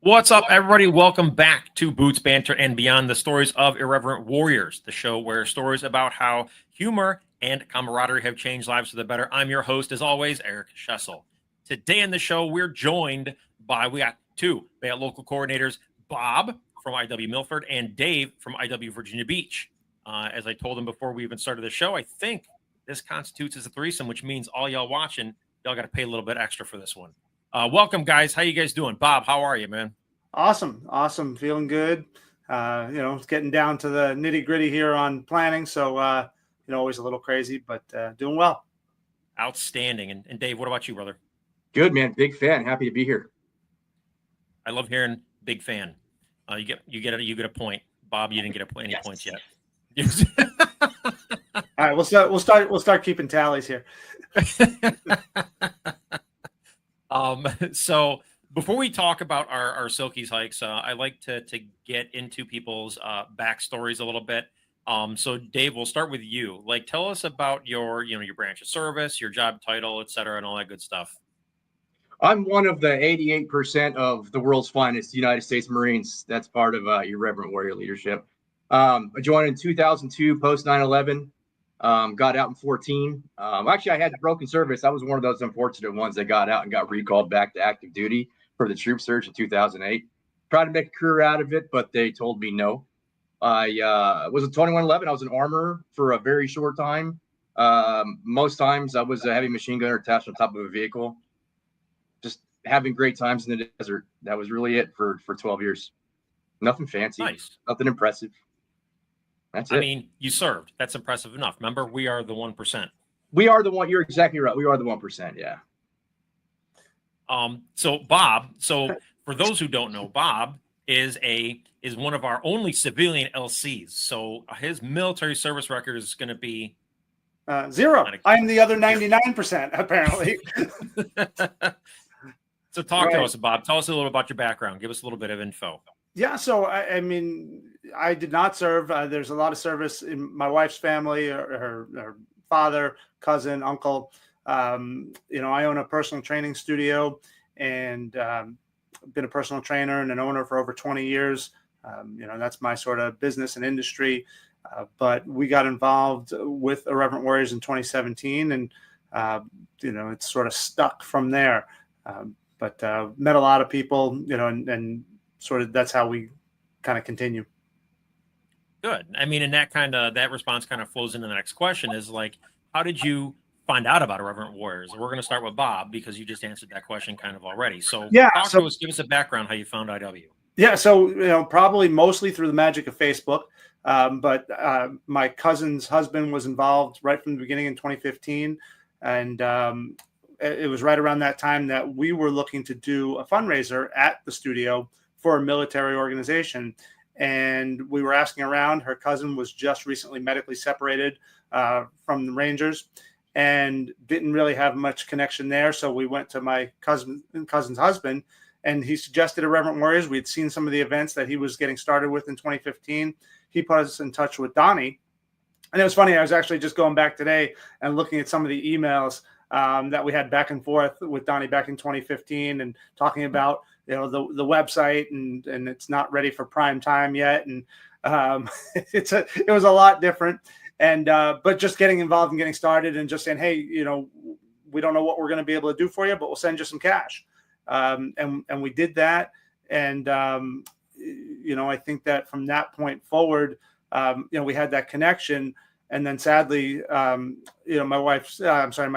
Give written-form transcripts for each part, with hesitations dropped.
What's up, everybody? Welcome back to Boots, Banter, and Beyond, the stories of Irreverent Warriors, the show where stories about how humor and camaraderie have changed lives for the better. I'm your host, as always, Eric Schessel. Today in the show, we got two local coordinators, Bob from IW Milford and Dave from IW Virginia Beach. As I told them before we even started the show, I think this constitutes as a threesome, which means all y'all watching, y'all got to pay a little bit extra for this one. Welcome, guys. How you guys doing? Bob, how are you, man? Awesome. Feeling good. It's getting down to the nitty gritty here on planning. So, always a little crazy, but doing well. Outstanding. And Dave, what about you, brother? Good, man. Big fan. Happy to be here. I love hearing big fan. You get a point. Bob, you didn't get any points yet. All right, we'll start keeping tallies here. So before we talk about our Silkies hikes, I like to get into people's backstories a little bit. So Dave, we'll start with you. Like, tell us about your branch of service, your job title, et cetera, and all that good stuff. I'm one of the 88% of the world's finest United States Marines. That's part of Irreverent Warrior leadership. I joined in 2002, post 9/11. Got out in 14. Actually, I had broken service. I was one of those unfortunate ones that got out and got recalled back to active duty for the troop surge in 2008. Tried to make a career out of it, but they told me no. I was in 2111. I was an armorer for a very short time. Most times I was a heavy machine gunner attached on top of a vehicle. Just having great times in the desert. That was really it for 12 years. Nothing fancy. Nice. Nothing impressive. That's it. I mean, you served. That's impressive enough. Remember, we are the 1%. We are the one. You're exactly right. We are the 1%. Yeah. So Bob, for those who don't know, Bob is one of our only civilian LCs. So his military service record is going to be 0. I'm the other 99%, apparently. So talk to us, Bob. Tell us a little about your background. Give us a little bit of info. Yeah, so I mean, I did not serve. There's a lot of service in my wife's family, her father, cousin, uncle. I own a personal training studio and been a personal trainer and an owner for over 20 years. That's my sort of business and industry. But we got involved with Irreverent Warriors in 2017, and it's sort of stuck from there. But met a lot of people, and sort of that's how we kind of continue. Good. I mean, and that response kind of flows into the next question is like, how did you find out about Irreverent Warriors? We're going to start with Bob because you just answered that question kind of already. So give us a background how you found IW. Yeah. So, probably mostly through the magic of Facebook. But my cousin's husband was involved right from the beginning in 2015. And it was right around that time that we were looking to do a fundraiser at the studio for a military organization. And we were asking around. Her cousin was just recently medically separated from the Rangers and didn't really have much connection there. So we went to my cousin's husband, and he suggested Irreverent Warriors. We'd seen some of the events that he was getting started with in 2015. He put us in touch with Donnie. And it was funny. I was actually just going back today and looking at some of the emails that we had back and forth with Donnie back in 2015 and talking about the website and it's not ready for prime time yet, and it was a lot different, and but just getting involved and getting started and just saying, hey, we don't know what we're going to be able to do for you, but we'll send you some cash, and we did that, and I think that from that point forward, we had that connection. And then sadly, my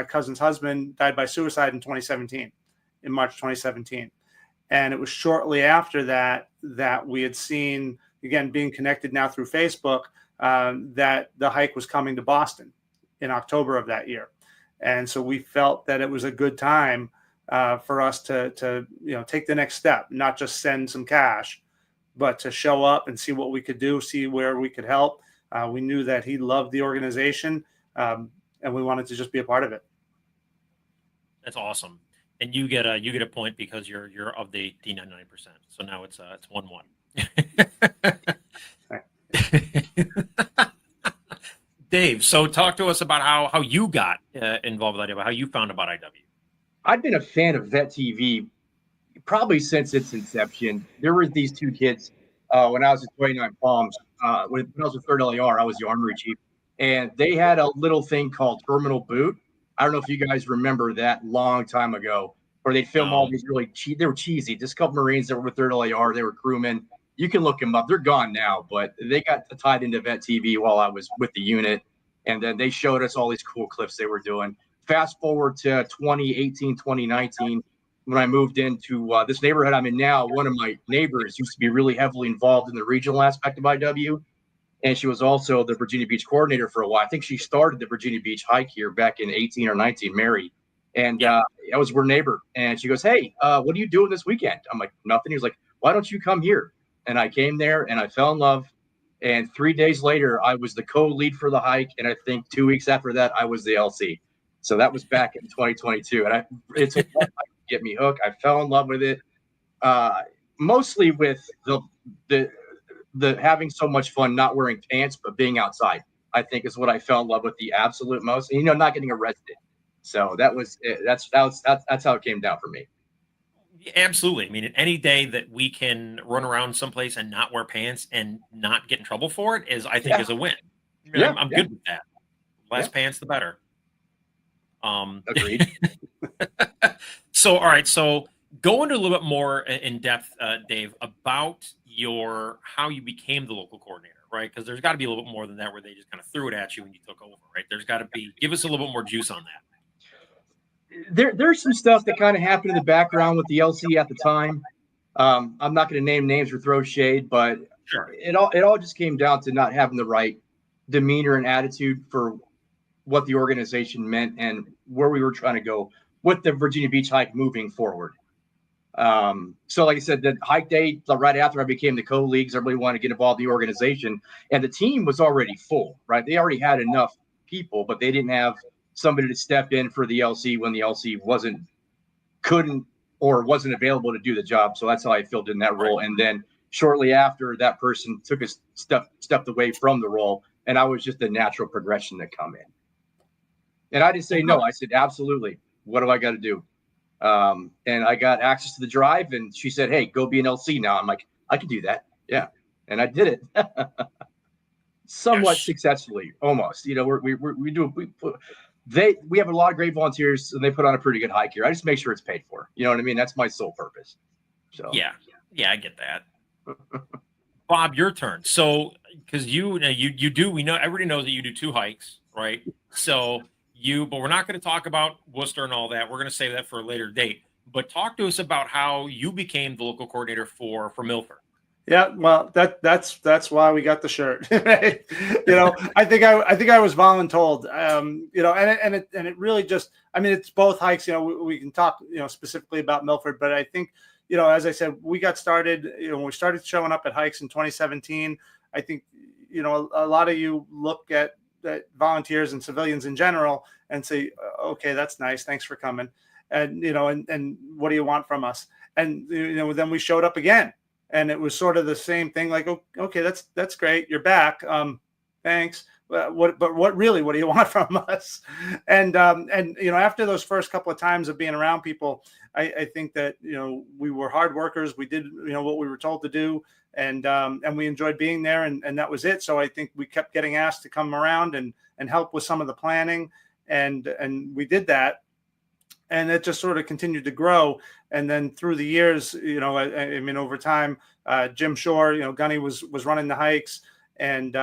cousin's husband died by suicide in March 2017. And it was shortly after that we had seen, again, being connected now through Facebook, that the hike was coming to Boston in October of that year. And so we felt that it was a good time for us to take the next step, not just send some cash, but to show up and see what we could do, see where we could help. We knew that he loved the organization, and we wanted to just be a part of it. That's awesome. And you get a point because you're of the 99%. So now it's 1-1. Dave, so talk to us about how you got involved with IW, how you found about IW. I'd been a fan of Vet TV probably since its inception. There were these two kids when I was at 29 Palms. When I was with 3rd LAR, I was the armory chief, and they had a little thing called Terminal Boot. I don't know if you guys remember that long time ago, where they'd film all these really they were cheesy. Just a couple Marines that were with 3rd LAR, they were crewmen. You can look them up. They're gone now, but they got tied into Vet TV while I was with the unit. And then they showed us all these cool clips they were doing. Fast forward to 2018, 2019, when I moved into this neighborhood I'm in now. One of my neighbors used to be really heavily involved in the regional aspect of IW. And she was also the Virginia Beach coordinator for a while. I think she started the Virginia Beach hike here back in 18 or 19, Mary. And I was her neighbor. And she goes, hey, what are you doing this weekend? I'm like, nothing. He was like, why don't you come here? And I came there and I fell in love. And 3 days later, I was the co-lead for the hike. And I think 2 weeks after that, I was the LC. So that was back in 2022. And it took one hike to get me hooked. I fell in love with it, mostly with the having so much fun, not wearing pants, but being outside, I think is what I fell in love with the absolute most. And, not getting arrested. So that was it. That's how it came down for me. Absolutely. I mean, any day that we can run around someplace and not wear pants and not get in trouble for it I think is a win. I'm good with that. Less pants, the better. Agreed. So, all right. So go into a little bit more in depth, Dave, about how you became the local coordinator, right? Because there's got to be a little bit more than that where they just kind of threw it at you when you took over, right? There's got to be, give us a little bit more juice on that. There's some stuff that kind of happened in the background with the LC at the time. I'm not going to name names or throw shade, but sure. It all just came down to not having the right demeanor and attitude for what the organization meant and where we were trying to go with the Virginia Beach hike moving forward. So like I said, the hike day, right after I became the co-leagues, everybody wanted to get involved in the organization, and the team was already full, right? They already had enough people, but they didn't have somebody to step in for the LC when the LC couldn't or wasn't available to do the job. So that's how I filled in that role. And then shortly after, that person took a stepped away from the role, and I was just a natural progression to come in. And I didn't say no. I said, absolutely. What do I got to do? And I got access to the drive, and she said, hey, go be an LC now. I'm like, I can do that. Yeah. And I did it somewhat successfully, almost. We have a lot of great volunteers, and they put on a pretty good hike here. I just make sure it's paid for. You know what I mean? That's my sole purpose. So yeah, I get that. Bob, your turn. So, because you do, we know everybody knows that you do 2 hikes, right? So but we're not going to talk about Worcester and all that. We're going to save that for a later date. But talk to us about how you became the local coordinator for Milford. Yeah, well, that's why we got the shirt. Right? I think I was voluntold. And it really just, I mean, it's both hikes. We can talk specifically about Milford, but I think as I said, we got started. When we started showing up at hikes in 2017. I think a lot of you look at volunteers and civilians in general and say, okay, that's nice, thanks for coming, and and what do you want from us? And then we showed up again. And it was sort of the same thing, like, okay, that's great, you're back, thanks. But what do you want from us? And after those first couple of times of being around people, I think that we were hard workers. We did what we were told to do, and we enjoyed being there, and that was it. So I think we kept getting asked to come around and help with some of the planning, and we did that. And it just sort of continued to grow. And then through the years, I mean, over time, Jim Shore, Gunny was running the hikes, and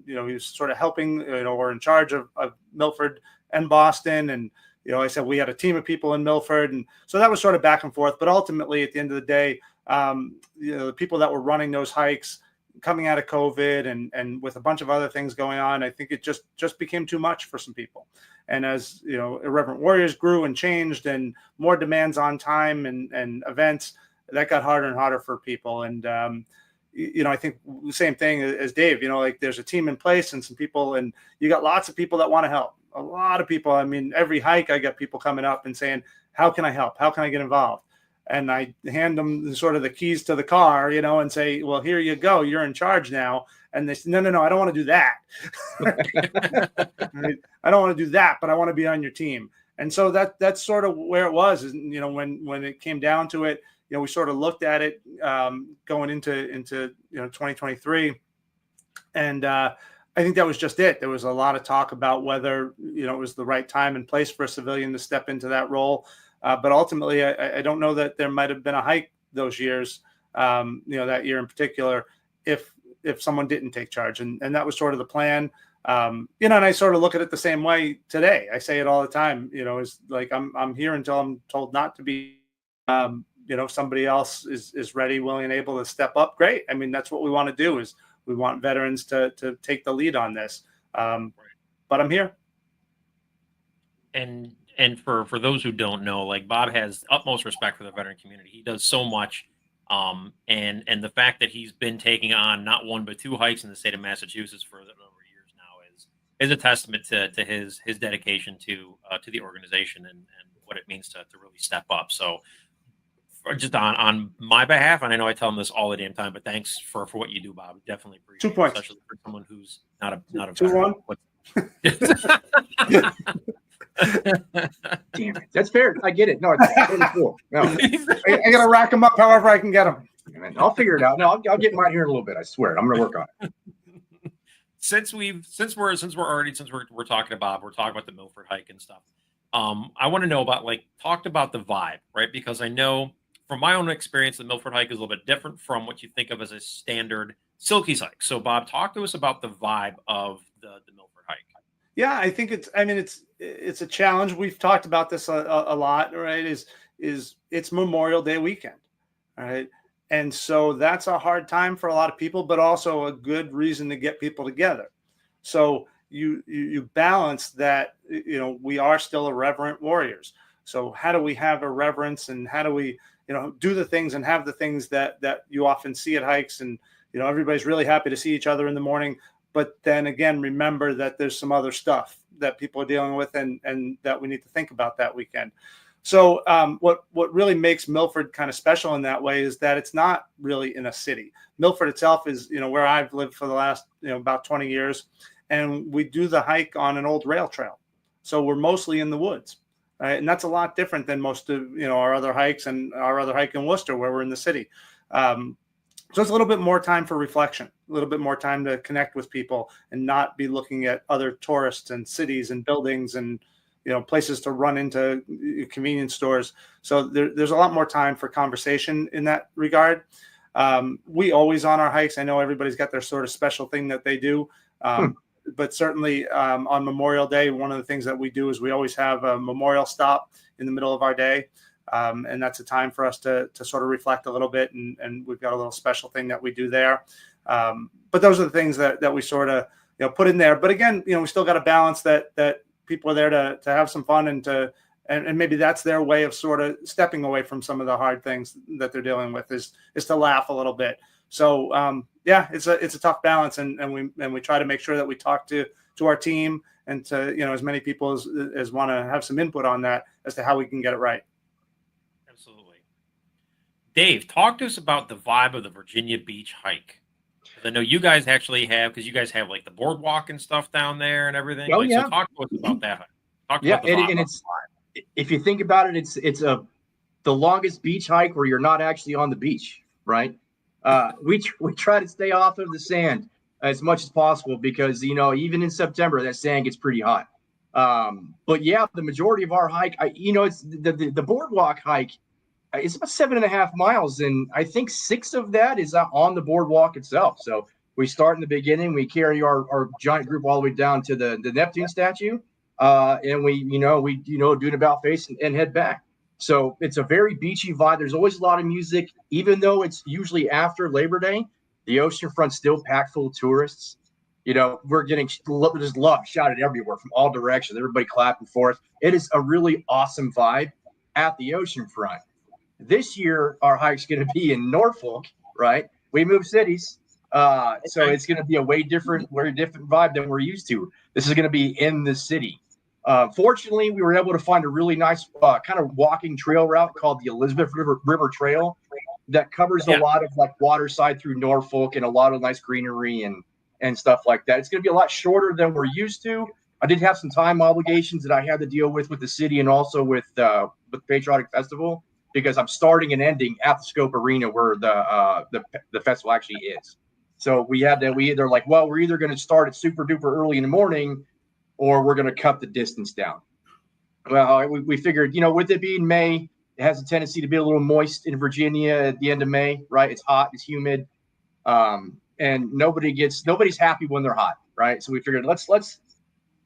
he was sort of helping, or in charge of Milford and Boston. And, I said we had a team of people in Milford. And so that was sort of back and forth. But ultimately, at the end of the day, the people that were running those hikes coming out of COVID and with a bunch of other things going on, I think it just became too much for some people. And as Irreverent Warriors grew and changed, and more demands on time and events, that got harder and harder for people. And I think the same thing as Dave. Like there's a team in place and some people, and you got lots of people that want to help. A lot of people. I mean, every hike I got people coming up and saying, "How can I help? How can I get involved?" And I hand them sort of the keys to the car, and say, well, here you go. You're in charge now. And they say, no, I don't want to do that. I don't want to do that, but I want to be on your team. And so that's sort of where it was, is, when it came down to it, we sort of looked at it going into 2023, and I think that was just it. There was a lot of talk about whether it was the right time and place for a civilian to step into that role, but ultimately, I don't know that there might have been a hike those years, that year in particular, if someone didn't take charge, and that was sort of the plan. And I sort of look at it the same way today. I say it all the time, is like, I'm here until I'm told not to be. If somebody else is ready, willing, and able to step up, great. I mean, that's what we want to do, is we want veterans to take the lead on this. But I'm here. And for those who don't know, like, Bob has utmost respect for the veteran community. He does so much. And the fact that he's been taking on not one but two hikes in the state of Massachusetts for a number of years now is a testament to his dedication to the organization and what it means to really step up. So just on my behalf, and I know I tell him this all the damn time, but thanks for what you do, Bob. Definitely appreciate 2 points. it, especially for someone who's not a 2-1. Damn it. That's fair. I get it. No, it's totally cool. No. I got to rack them up however I can get them. I'll figure it out. No, I'll get mine here in a little bit. I swear. I'm going to work on it. Since we're talking to Bob, we're talking about the Milford hike and stuff. I want to know about, talked about the vibe, right? Because I know from my own experience, the Milford hike is a little bit different from what you think of as a standard Silkies hike. So, Bob, talk to us about the vibe of the Milford hike. Yeah, I think it's a challenge. We've talked about this a lot, right? Is it's Memorial Day weekend, right? And so that's a hard time for a lot of people, but also a good reason to get people together. So you balance that, we are still irreverent warriors. So how do we have irreverence, and how do we, do the things and have the things that you often see at hikes, and, everybody's really happy to see each other in the morning. But then again, remember that there's some other stuff that people are dealing with, and that we need to think about that weekend. So what really makes Milford kind of special in that way is that it's not really in a city. Milford itself is, where I've lived for the last, about 20 years. And we do the hike on an old rail trail. So we're mostly in the woods. Right? And that's a lot different than most of, our other hikes and our other hike in Worcester, where we're in the city. So it's a little bit more time for reflection, a little bit more time to connect with people and not be looking at other tourists and cities and buildings and, places to run into, convenience stores. So there's a lot more time for conversation in that regard. We always, on our hikes, I know everybody's got their sort of special thing that they do. But certainly on Memorial Day, one of the things that we do is we always have a memorial stop in the middle of our day. And that's a time for us to sort of reflect a little bit. And we've got a little special thing that we do there. But those are the things that we sort of, put in there. But again, we still got to balance that people are there to have some fun and maybe that's their way of sort of stepping away from some of the hard things that they're dealing with is to laugh a little bit. So it's a tough balance, and we try to make sure that we talk to our team and to as many people as want to have some input on that as to how we can get it right. Absolutely. Dave, talk to us about the vibe of the Virginia Beach hike. I know you guys actually have, because you guys have the boardwalk and stuff down there and everything. Oh, yeah. So talk to us about that. Talk Yeah, about the vibe. and it's, if you think about it, it's the longest beach hike where you're not actually on the beach, right? We try to stay off of the sand as much as possible because, even in September, that sand gets pretty hot. But yeah, the majority of our hike, it's the boardwalk hike. It's about 7.5 miles, and I think 6 of that is on the boardwalk itself. So we start in the beginning, we carry our giant group all the way down to the Neptune statue, and we do an about face and head back. So it's a very beachy vibe. There's always a lot of music, even though it's usually after Labor Day. The oceanfront's still packed full of tourists. We're getting just love shouted everywhere from all directions. Everybody clapping for us. It is a really awesome vibe at the oceanfront. This year, our hike's going to be in Norfolk, right? We moved cities. So it's going to be a way different vibe than we're used to. This is going to be in the city. Fortunately, we were able to find a really nice kind of walking trail route called the Elizabeth River Trail that covers a lot of waterside through Norfolk and a lot of nice greenery and stuff like that. It's going to be a lot shorter than we're used to. I did have some time obligations that I had to deal with the city and also with Patriotic Festival, because I'm starting and ending at the Scope Arena where the festival actually is. So we either like, well, we're either going to start at super duper early in the morning, or we're going to cut the distance down. Well, we figured, with it being May, it has a tendency to be a little moist in Virginia at the end of May, right? It's hot, it's humid, and nobody's happy when they're hot, right? So we figured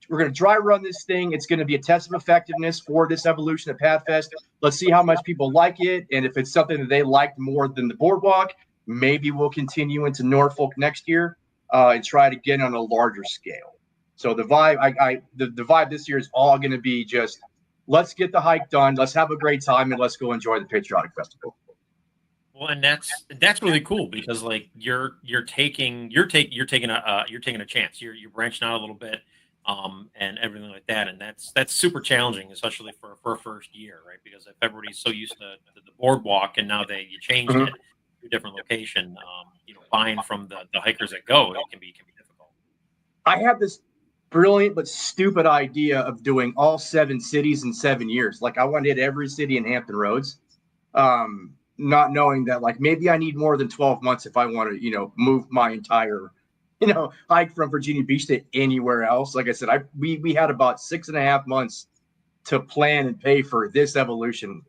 we're going to dry run this thing. It's going to be a test of effectiveness for this evolution at PADFest. Let's see how much people like it, and if it's something that they liked more than the boardwalk, maybe we'll continue into Norfolk next year and try to get on a larger scale. So the vibe, the vibe this year is all going to be just, let's get the hike done, let's have a great time, and let's go enjoy the Patriotic Festival. Well, and that's really cool because like you're taking a chance. You're branching out a little bit, and everything like that, and that's super challenging, especially for a first year, right? Because if everybody's so used to the boardwalk, and now you changed it to a different location, buying from the hikers that go, it can be difficult. I have this brilliant but stupid idea of doing all 7 cities in 7 years. Like I want to hit every city in Hampton Roads, not knowing that like maybe I need more than 12 months if I want to, move my entire, hike from Virginia Beach to anywhere else. Like I said, we had about 6.5 months to plan and pay for this evolution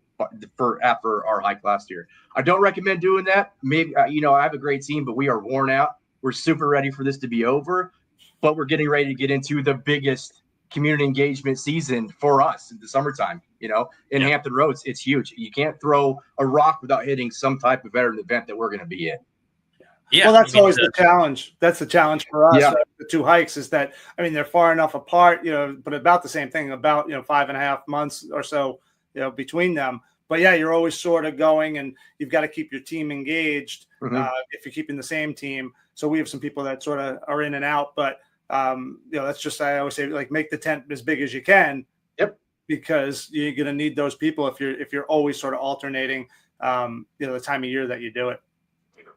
after our hike last year. I don't recommend doing that. Maybe, I have a great team, but we are worn out. We're super ready for this to be over. But we're getting ready to get into the biggest community engagement season for us in the summertime. In Hampton Roads, it's huge. You can't throw a rock without hitting some type of veteran event that we're going to be in. Yeah. Well, that's always the challenge. That's the challenge for us. Yeah. The 2 hikes is that, they're far enough apart, but about the same thing, about, 5.5 months or so, between them. But yeah, you're always sort of going, and you've got to keep your team engaged if you're keeping the same team. So we have some people that sort of are in and out, but that's just, I always say, like, make the tent as big as you can. Yep. Because you're going to need those people if you're always sort of alternating, the time of year that you do it.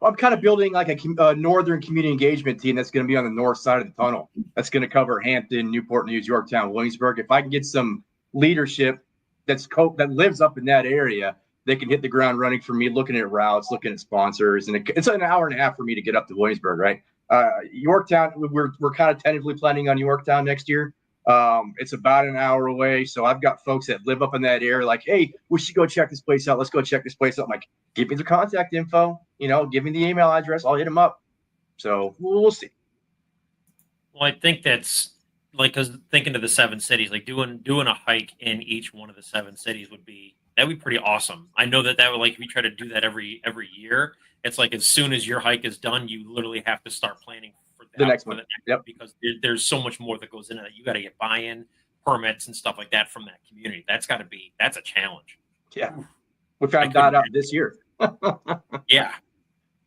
Well, I'm kind of building like a northern community engagement team that's going to be on the north side of the tunnel. That's going to cover Hampton, Newport News, Yorktown, Williamsburg. If I can get some leadership that lives up in that area, they can hit the ground running for me, looking at routes, looking at sponsors, and it's an hour and a half for me to get up to Williamsburg, right? Yorktown, we're kind of tentatively planning on Yorktown next year. It's about an hour away, so I've got folks that live up in that area, like, hey, we should go check this place out. Let's go check this place out. I'm like, give me the contact info, give me the email address. I'll hit them up. So we'll see. Well, I think that's like, because thinking of the 7 cities, like doing a hike in each one of the 7 cities would be pretty awesome. I know that would, like, if we try to do that every year, it's like as soon as your hike is done, you literally have to start planning for the next one. Yep. Because there's so much more that goes into that. You got to get buy-in, permits, and stuff like that from that community. That's a challenge. Yeah, we found that out this year. Yeah.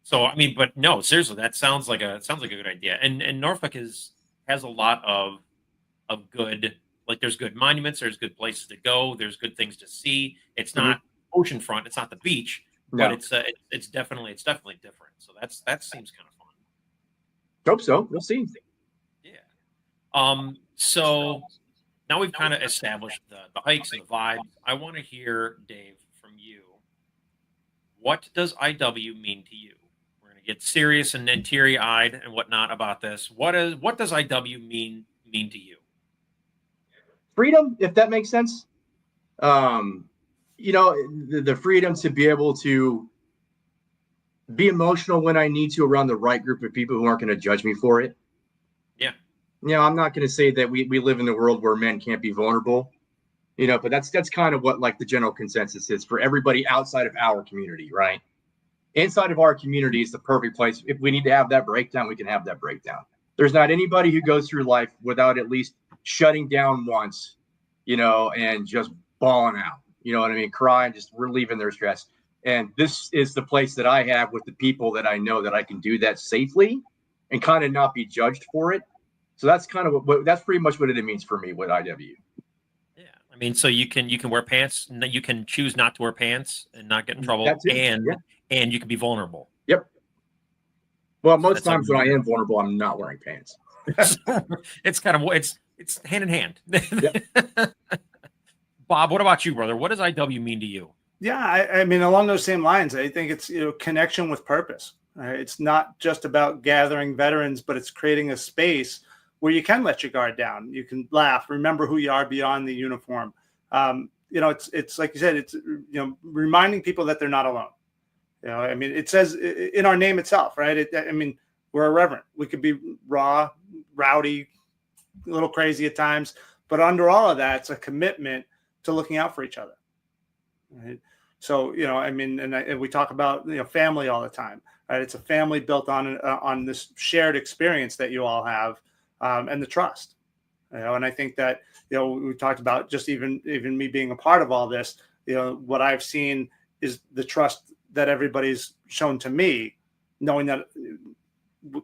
So but no, seriously, that sounds like a good idea. And Norfolk has a lot of good, like, there's good monuments, there's good places to go, there's good things to see. It's not oceanfront, it's not the beach, but it's definitely different. So that seems kind of fun. Hope so. We'll see. Yeah. So now we've kind of established the hikes and the vibes. I want to hear, Dave, from you. What does IW mean to you? We're going to get serious and then teary-eyed and whatnot about this. What does IW mean to you? Freedom, if that makes sense. The freedom to be able to be emotional when I need to around the right group of people who aren't going to judge me for it. Yeah. I'm not going to say that we live in a world where men can't be vulnerable, but that's kind of what, like, the general consensus is for everybody outside of our community, right? Inside of our community is the perfect place. If we need to have that breakdown, we can have that breakdown. There's not anybody who goes through life without at least shutting down once, and just bawling out, what I mean? Crying, just relieving their stress. And this is the place that I have with the people that I know that I can do that safely and kind of not be judged for it. So that's kind of that's pretty much what it means for me with IW. Yeah. So you can wear pants, you can choose not to wear pants and not get in trouble, and you can be vulnerable. Yep. Well, most times when I am vulnerable, I'm not wearing pants. It's kind of, it's hand in hand. Yep. Bob, what about you, brother? What does IW mean to you? Yeah, I mean, along those same lines, I think it's, connection with purpose. Right? It's not just about gathering veterans, but it's creating a space where you can let your guard down. You can laugh, remember who you are beyond the uniform. It's like you said, it's reminding people that they're not alone. I mean, it says in our name itself, right? I mean, we're irreverent. We could be raw, rowdy, a little crazy at times, but under all of that, it's a commitment to looking out for each other. Right. So, I mean, and we talk about, family all the time, right? It's a family built on this shared experience that you all have, and the trust, and I think that, we talked about just even me being a part of all this, what I've seen is the trust that everybody's shown to me, knowing that,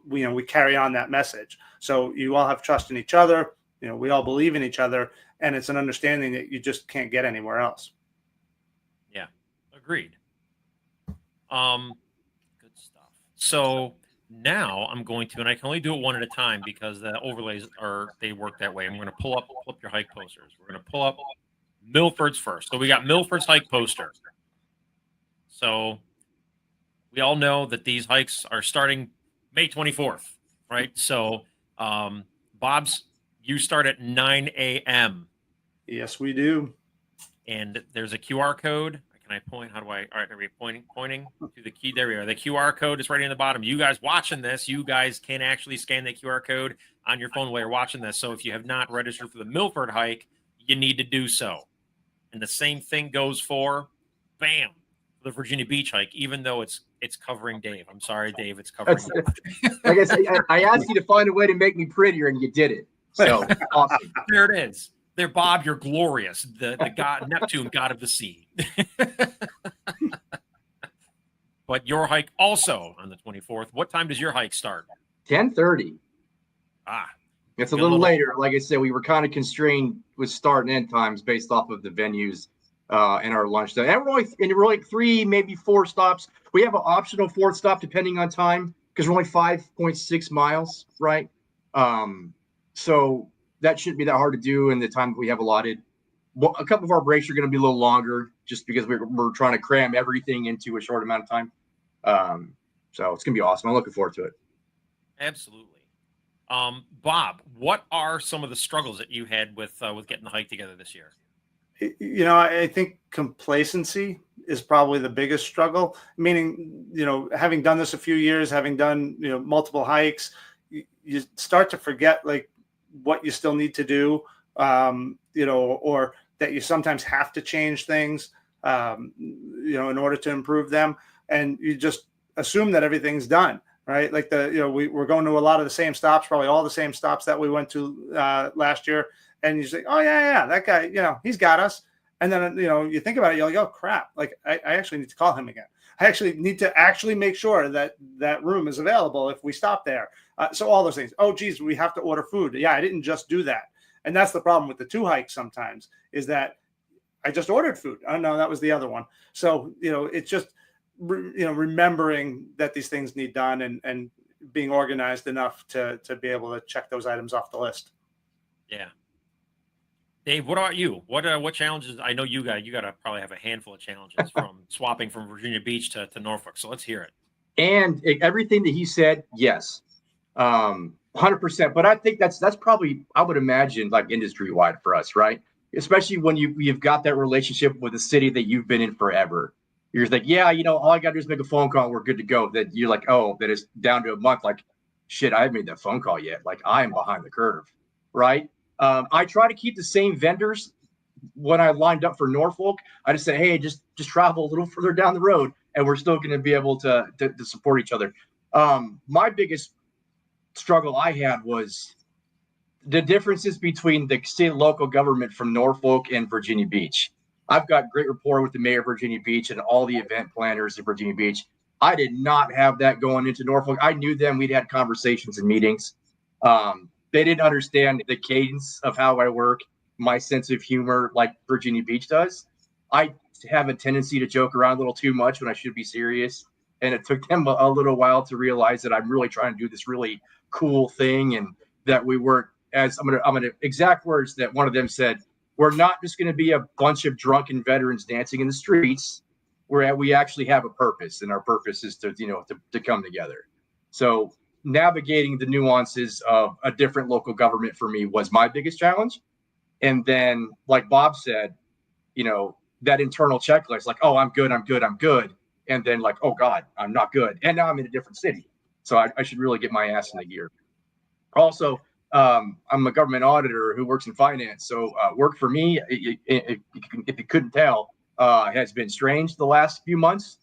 we carry on that message. So you all have trust in each other, we all believe in each other, and it's an understanding that you just can't get anywhere else. Yeah, agreed. Good stuff. So now I'm going to, and I can only do it one at a time because the overlays they work that way. I'm going to pull up your hike posters. We're going to pull up Milford's first. So we got Milford's hike poster. So we all know that these hikes are starting May 24th, right? So, Bob's, you start at 9 a.m. Yes, we do. And there's a QR code. Can I point? All right, are we pointing to the key? There we are. The QR code is right in the bottom. You guys watching this, you guys can actually scan the QR code on your phone while you're watching this. So if you have not registered for the Milford hike, you need to do so. And the same thing goes for, bam, the Virginia Beach hike, even though it's covering Dave. I'm sorry, Dave, it's covering you. Like I said, I asked you to find a way to make me prettier, and you did it. So awesome. There it is. There, Bob, you're glorious. The god Neptune, god of the sea. But your hike also on the 24th. What time does your hike start? 10:30. It's a little later. Like I said, we were kind of constrained with start and end times based off of the venues and our lunch day. And we're like 3, maybe 4 stops. We have an optional 4th stop depending on time because we're only 5.6 miles, right? So that shouldn't be that hard to do in the time that we have allotted. Well, a couple of our breaks are going to be a little longer just because we're trying to cram everything into a short amount of time. So it's going to be awesome. I'm looking forward to it. Absolutely. Bob, what are some of the struggles that you had with getting the hike together this year? I think complacency is probably the biggest struggle, meaning, having done this a few years, having done, multiple hikes, you start to forget like what you still need to do, or that you sometimes have to change things, in order to improve them. And you just assume that everything's done, right? Like we're going to a lot of the same stops, probably all the same stops that we went to last year. And you say, oh yeah, that guy, he's got us. And then, you think about it, you're like, oh crap. Like I actually need to call him again. I actually need to actually make sure that that room is available if we stop there. So all those things. Oh, geez, we have to order food. Yeah, I didn't just do that. And that's the problem with the 2 hikes sometimes is that I just ordered food. Oh, no, that was the other one. So, it's just, remembering that these things need done and being organized enough to be able to check those items off the list. Yeah. Dave, what about you? What challenges? I know you got to probably have a handful of challenges from swapping from Virginia Beach to Norfolk. So let's hear it. And everything that he said, yes, 100%. But I think that's probably, I would imagine, like industry wide for us, right? Especially when you've got that relationship with a city that you've been in forever. You're just like, yeah, all I got to do is make a phone call. We're good to go. That you're like, oh, that is down to a month. Like, shit, I haven't made that phone call yet. Like, I am behind the curve, right? I try to keep the same vendors when I lined up for Norfolk. I just said, hey, just travel a little further down the road, and we're still going to be able to support each other. My biggest struggle I had was the differences between the state and local government from Norfolk and Virginia Beach. I've got great rapport with the mayor of Virginia Beach and all the event planners in Virginia Beach. I did not have that going into Norfolk. I knew them. We'd had conversations and meetings. They didn't understand the cadence of how I work, my sense of humor, like Virginia Beach does. I have a tendency to joke around a little too much when I should be serious. And it took them a little while to realize that I'm really trying to do this really cool thing, and that we weren't, as I'm gonna exact words that one of them said, we're not just going to be a bunch of drunken veterans dancing in the streets. we actually have a purpose, and our purpose is to come together. So navigating the nuances of a different local government for me was my biggest challenge. And then, like Bob said, that internal checklist, like, oh, I'm good. And then like, oh God, I'm not good. And now I'm in a different city. So I should really get my ass in the gear. Also, I'm a government auditor who works in finance. So work for me, if you couldn't tell, has been strange the last few months.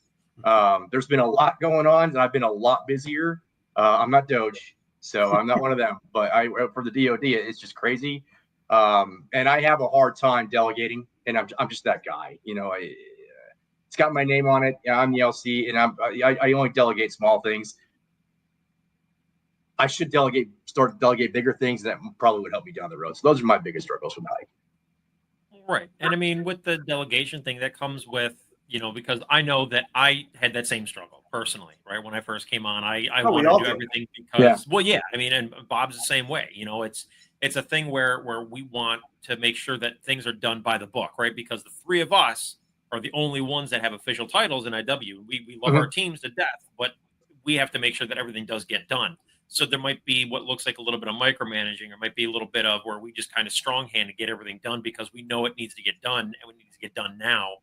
There's been a lot going on, and I've been a lot busier. I'm not Doge, so I'm not one of them. But for the DoD, it's just crazy. And I have a hard time delegating, and I'm just that guy. It's got my name on it. I'm the LC, and I only delegate small things. I should start to delegate bigger things that probably would help me down the road. So those are my biggest struggles with the hike. Right. And I mean, with the delegation thing, that comes with, because I know that I had that same struggle personally, right? When I first came on, I wanted to do everything because, I mean, and Bob's the same way. It's a thing where we want to make sure that things are done by the book, right? Because the three of us are the only ones that have official titles in IW. We love our teams to death, but we have to make sure that everything does get done. So there might be what looks like a little bit of micromanaging, or might be a little bit of where we just kind of strong-hand to get everything done because we know it needs to get done and we need to get done now.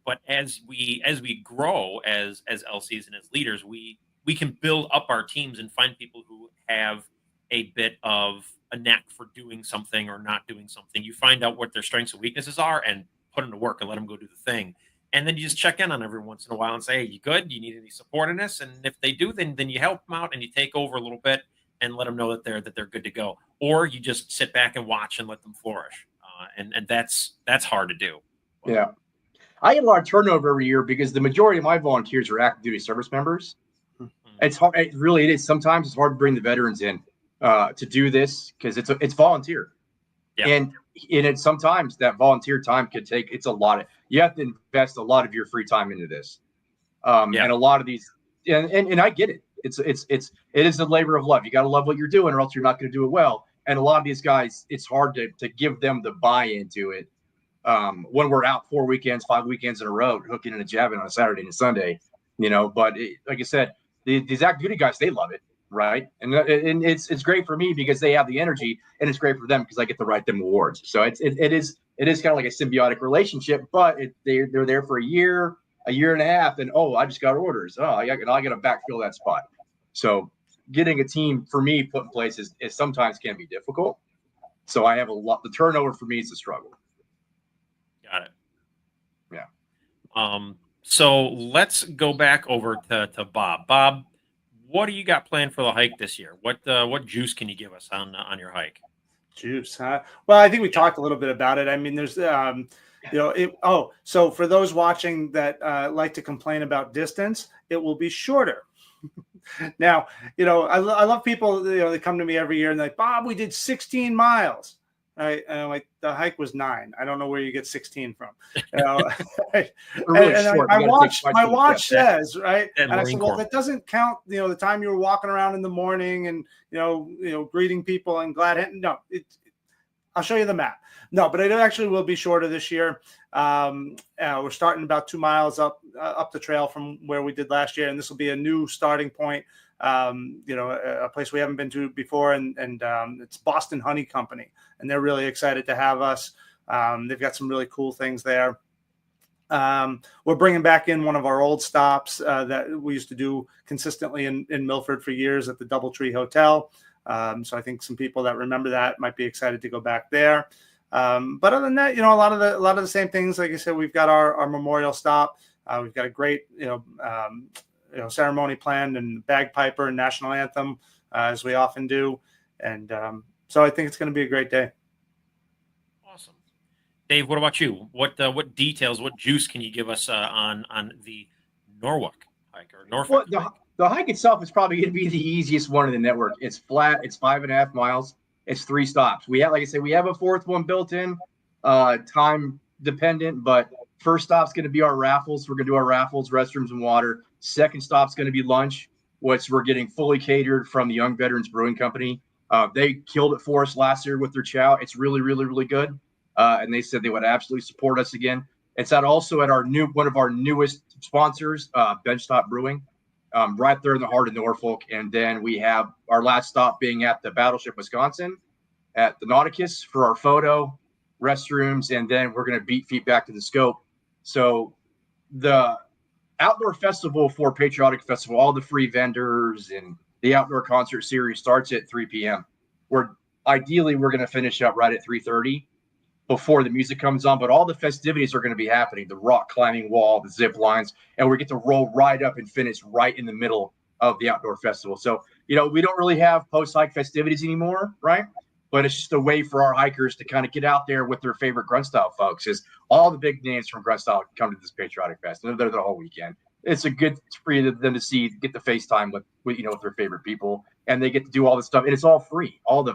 But as we grow as LCs and as leaders, we can build up our teams and find people who have a bit of a knack for doing something or not doing something. You find out what their strengths and weaknesses are and put them to work and let them go do the thing. And then you just check in on every once in a while and say, hey, you good? You need any support in this? And if they do, then you help them out and you take over a little bit and let them know that they're good to go. Or you just sit back and watch and let them flourish. And that's hard to do. Yeah. I get a lot of turnover every year because the majority of my volunteers are active duty service members. It's hard. It is. Sometimes it's hard to bring the veterans in to do this because it's volunteer. Yeah. And sometimes that volunteer time could take, it's a lot of, you have to invest a lot of your free time into this. And a lot of these, and I get it. It is a labor of love. You got to love what you're doing or else you're not going to do it well. And a lot of these guys, it's hard to give them the buy-in to it. When we're out 5 weekends in a row, hooking in a jabbing on a Saturday and a Sunday, but like I said, these active duty guys, they love it. Right. And it's great for me because they have the energy, and it's great for them because I get to write them awards. So it is kind of like a symbiotic relationship, but they're there for a year and a half. And, I just got orders. I got to backfill that spot. So getting a team for me put in place is sometimes can be difficult. So I have the turnover for me is a struggle. Got it. Yeah. So let's go back over to Bob. Bob, what do you got planned for the hike this year? What juice can you give us on your hike? Juice, huh? Well, I think we talked a little bit about it. I mean, there's, so for those watching that like to complain about distance, it will be shorter. Now, I love people, they come to me every year and they're like, Bob, we did 16 miles. Right. And I'm like, the hike was 9. I don't know where you get 16 from. My watch says, right. And I said, well, that doesn't count, the time you were walking around in the morning and, greeting people and no, I'll show you the map. No, but it actually will be shorter this year. We're starting about 2 miles up the trail from where we did last year. And this will be a new starting point. A place we haven't been to before, and it's Boston Honey Company, and they're really excited to have us. They've got some really cool things there. We're bringing back in one of our old stops that we used to do consistently in Milford for years at the Doubletree Hotel. So I think some people that remember that might be excited to go back there. But other than that, a lot of the same things. Like I said, we've got our memorial stop. We've got a great, ceremony planned and bagpiper and national anthem, as we often do. And so I think it's going to be a great day. Awesome. Dave, what about you? What details, what juice can you give us on the Norwalk hike or Norfolk hike? The hike itself is probably going to be the easiest one in the network. It's flat. It's 5.5 miles. It's 3 stops. We have, like I said, we have a 4th one built in, time dependent, but first stop's going to be our raffles. We're going to do our raffles, restrooms, and water. Second stop's going to be lunch, which we're getting fully catered from the Young Veterans Brewing Company. They killed it for us last year with their chow. It's really, really, really good. And they said they would absolutely support us again. It's also at one of our newest sponsors, Benchtop Brewing, right there in the heart of Norfolk. And then we have our last stop being at the Battleship, Wisconsin, at the Nauticus for our photo, restrooms, and then we're going to beat feet back to the Scope. So the outdoor festival for Patriotic Festival, all the free vendors and the outdoor concert series starts at 3 p.m. Ideally we're going to finish up right at 3:30 before the music comes on, but all the festivities are going to be happening, the rock climbing wall, the zip lines, and we get to roll right up and finish right in the middle of the outdoor festival. So, we don't really have post-hike festivities anymore, right? But it's just a way for our hikers to kind of get out there with their favorite grunt style folks. Is all the big names from grunt style come to this Patriotic Fest, and they're there the whole weekend. It's a good for them to see, get the FaceTime with their favorite people, and they get to do all this stuff, and it's all free. All the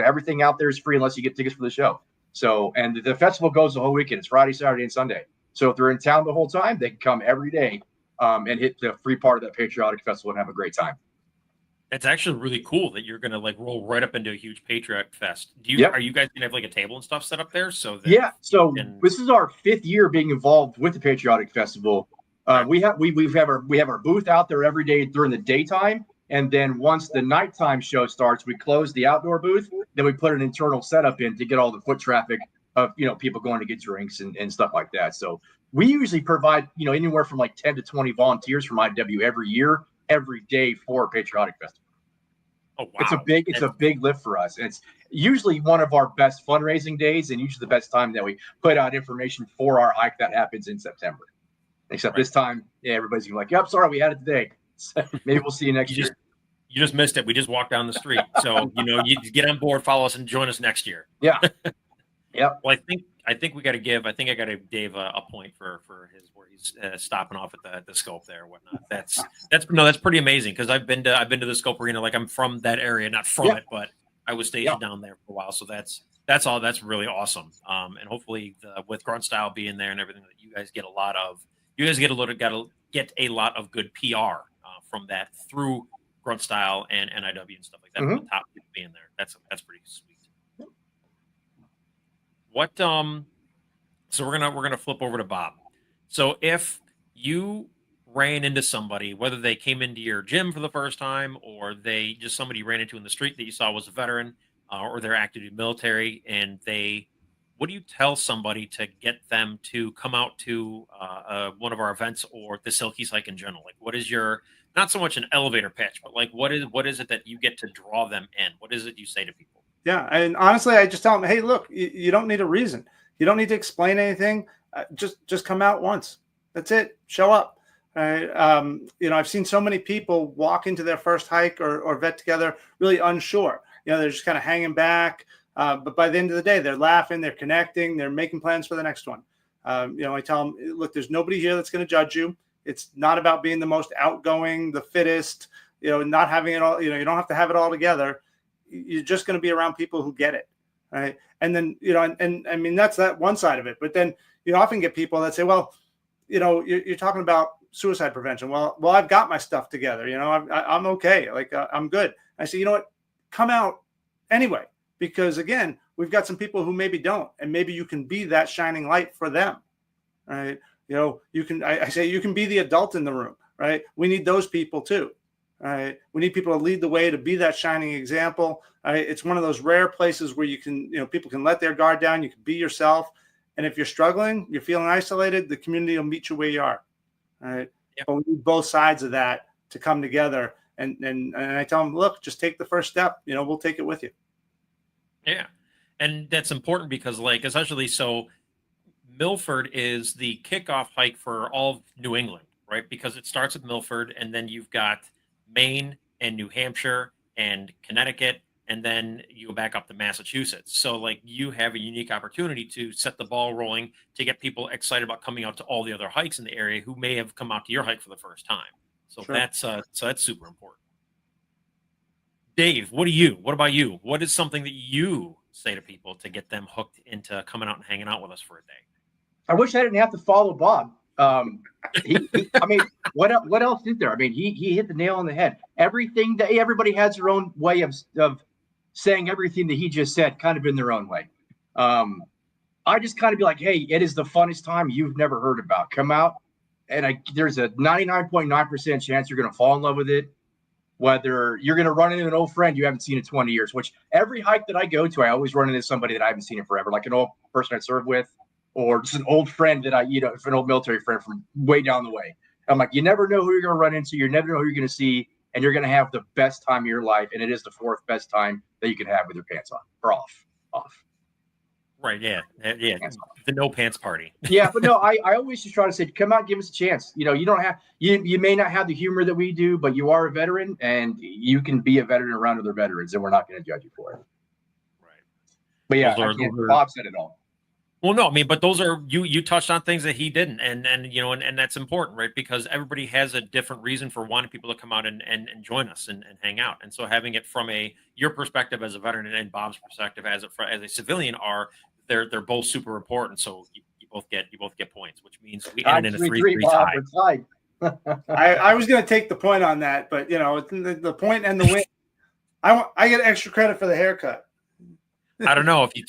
everything out there is free unless you get tickets for the show. So, and the festival goes the whole weekend. It's Friday, Saturday, and Sunday. So if they're in town the whole time, they can come every day and hit the free part of that Patriotic Festival and have a great time. It's actually really cool that you're going to roll right up into a huge Patriotic Fest. Are you guys going to have a table and stuff set up there? So this is our 5th year being involved with the Patriotic Festival. We have our booth out there every day during the daytime. And then once the nighttime show starts, we close the outdoor booth. Then we put an internal setup in to get all the foot traffic of people going to get drinks and stuff like that. So we usually provide anywhere from 10 to 20 volunteers from IW every year, every day for Patriotic Festival. Oh, wow. It's a big lift for us. And it's usually one of our best fundraising days, and usually the best time that we put out information for our hike that happens in September. Except this time, everybody's gonna be like, "Yep, sorry, we had it today." So maybe we'll see you next year. You just missed it. We just walked down the street. So, you get on board, follow us, and join us next year. Yeah. Yep. Well, I think we got to give. I think I got to Dave a point for his where he's stopping off at the Scope there and whatnot. That's pretty amazing because I've been to the Scope Arena. I'm from that area, not from it, but I was stationed down there for a while. So that's all. That's really awesome. And hopefully with grunt style being there and everything, that you guys get a lot of good PR from that through grunt style and NIW and stuff like that. Mm-hmm. The top people being there. That's pretty sweet. What so we're gonna flip over to Bob. So if you ran into somebody, whether they came into your gym for the first time or they just somebody you ran into in the street that you saw was a veteran or they're active duty military, and what do you tell somebody to get them to come out to one of our events or the Silkies hike in general? What is your, not so much an elevator pitch, but what is it that you get to draw them in? What is it you say to people? Yeah, and honestly, I just tell them, hey, look, you don't need a reason. You don't need to explain anything. Just come out once. That's it. Show up. I've seen so many people walk into their first hike or vet together really unsure. They're just kind of hanging back. But by the end of the day, they're laughing, they're connecting, they're making plans for the next one. I tell them, look, there's nobody here that's going to judge you. It's not about being the most outgoing, the fittest, not having it all. You don't have to have it all together. You're just going to be around people who get it, right? And then, and I mean, that's that one side of it. But then you often get people that say, well, you're talking about suicide prevention. Well, I've got my stuff together. I'm okay. I'm good. I say, you know what? Come out anyway, because again, we've got some people who maybe don't, and maybe you can be that shining light for them, right? You can. I say you can be the adult in the room, right? We need those people too. Right. We need people to lead the way, to be that shining example. Right. It's one of those rare places where you can, people can let their guard down. You can be yourself. And if you're struggling, you're feeling isolated, the community will meet you where you are. Right. Yep. But we need both sides of that to come together. And I tell them, look, just take the first step. We'll take it with you. Yeah. And that's important because essentially, so Milford is the kickoff hike for all of New England, right? Because it starts at Milford and then you've got Maine and New Hampshire and Connecticut, and then you go back up to Massachusetts. So you have a unique opportunity to set the ball rolling to get people excited about coming out to all the other hikes in the area who may have come out to your hike for the first time. So sure. That's super important. Dave, what about you? What is something that you say to people to get them hooked into coming out and hanging out with us for a day? I wish I didn't have to follow Bob. I mean, what else is there? I mean, he hit the nail on the head. Everything that everybody has their own way of saying everything that he just said, kind of in their own way. I just kind of be like, hey, it is the funnest time you've never heard about. Come out, and there's a 99.9% chance you're going to fall in love with it. Whether you're going to run into an old friend you haven't seen in 20 years, which every hike that I go to, I always run into somebody that I haven't seen in forever, like an old person I served with, or just an old friend that an old military friend from way down the way. I'm like, you never know who you're going to run into. You never know who you're going to see, and you're going to have the best time of your life. And it is the fourth best time that you can have with your pants on or off. Right. Yeah. The no pants party. Yeah, but no, I always just try to say, come out, give us a chance. You don't have you may not have the humor that we do, but you are a veteran, and you can be a veteran around other veterans, and we're not going to judge you for it. Right. But yeah, Bob said it all. Well, no, I mean, but those are you touched on things that he didn't, and that's important, right? Because everybody has a different reason for wanting people to come out and join us and hang out. And so having it from your perspective as a veteran and Bob's perspective as a civilian they're both super important. So you both get points, which means we end in a 3-3 tie. I was going to take the point on that, but the point and the win. I get extra credit for the haircut. I don't know if you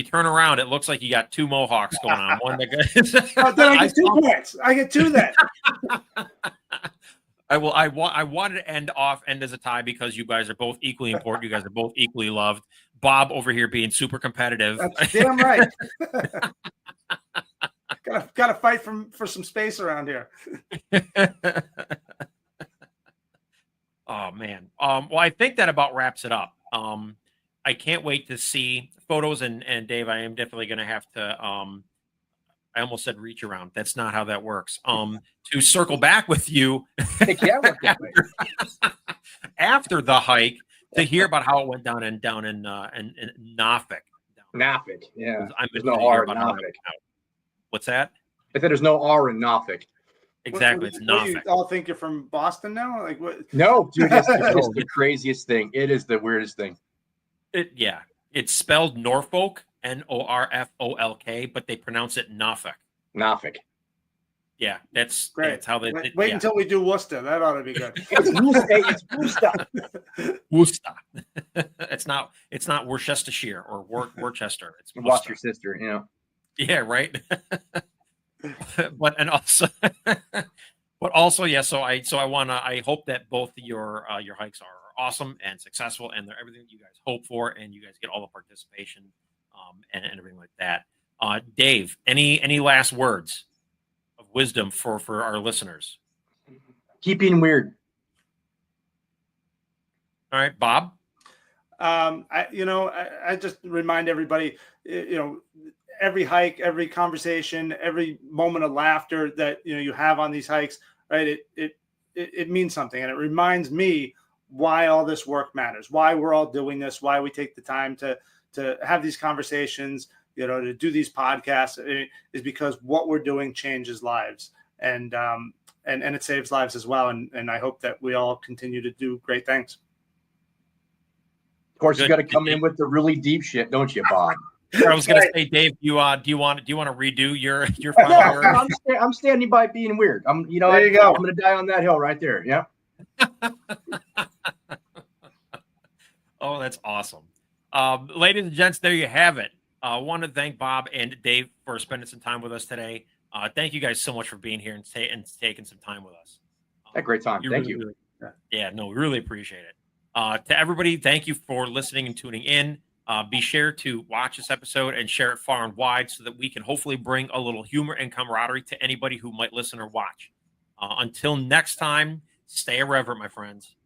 turn around, it looks like you got two mohawks going on. One that goes. Then I get 2 points. I get 2 then. I wanted to end as a tie because you guys are both equally important. You guys are both equally loved. Bob over here being super competitive. That's damn right. Gotta fight for some space around here. Oh man. Well, I think that about wraps it up. I can't wait to see photos and Dave, I am definitely going to have to, I almost said reach around. That's not how that works. To circle back with you after the hike to hear about how it went down in Norfolk. Norfolk, yeah. There's no R in Norfolk. What's that? I said there's no R in Norfolk. Exactly, it's Norfolk. You all think you're from Boston now? Like what? No, dude, it's the craziest thing. It is the weirdest thing. It's spelled Norfolk, Norfolk, but they pronounce it Norfolk. Norfolk. Yeah, that's great. That's how they wait until we do Worcester. That ought to be good. It's Worcester. Worcester. It's not Worcestershire or Worcester. It's Worcester. Watch your sister, Yeah, right. but also, yeah. So I hope that both your hikes are awesome and successful, and they're everything that you guys hope for, and you guys get all the participation, and everything like that. Dave, any last words of wisdom for our listeners? Keep being weird. All right, Bob. I just remind everybody, every hike, every conversation, every moment of laughter that you have on these hikes, right? It means something, and it reminds me why all this work matters, why we're all doing this, why we take the time to have these conversations, to do these podcasts, is because what we're doing changes lives, and it saves lives as well. And I hope that we all continue to do great things. Of course, you got to come in with the really deep shit, don't you, Bob? I was going to say, Dave, do you want to redo your final word? I'm standing by being weird. There you go. I'm going to die on that hill right there. Yeah. Oh, that's awesome. Ladies and gents, there you have it. I want to thank Bob and Dave for spending some time with us today. Thank you guys so much for being here and taking some time with us. A great time. Thank you. We really appreciate it. To everybody, thank you for listening and tuning in. Be sure to watch this episode and share it far and wide so that we can hopefully bring a little humor and camaraderie to anybody who might listen or watch. Until next time, stay irreverent, my friends.